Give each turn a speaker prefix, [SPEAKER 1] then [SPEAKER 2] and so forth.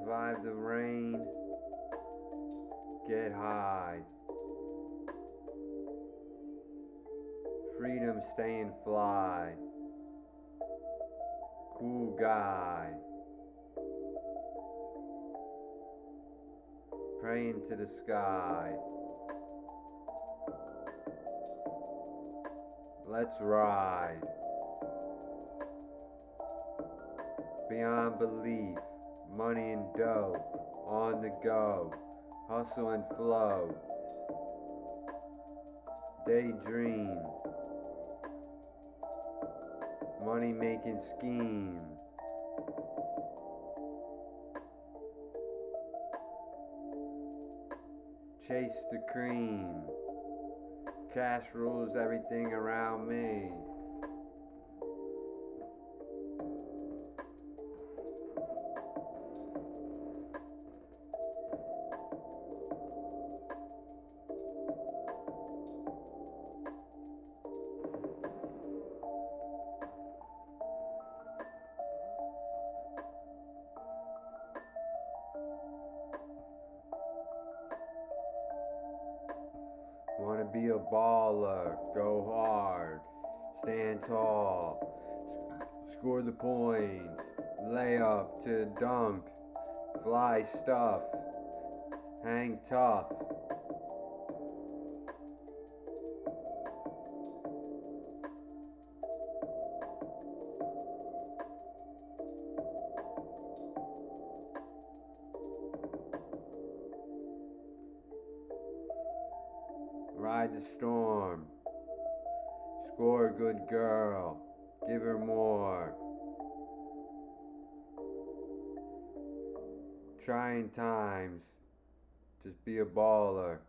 [SPEAKER 1] Survive the rain. Get high. Freedom, stay and fly. Cool guy. Pray into the sky. Let's ride. Beyond belief. Money and dough. On the go. Hustle and flow. Daydream. Money making scheme. Chase the cream. Cash rules everything around me. Wanna be a baller, go hard, stand tall, score the points, lay up to dunk, fly stuff, hang tough. Ride the storm. Score a good girl. Give her more. Trying times. Just be a baller.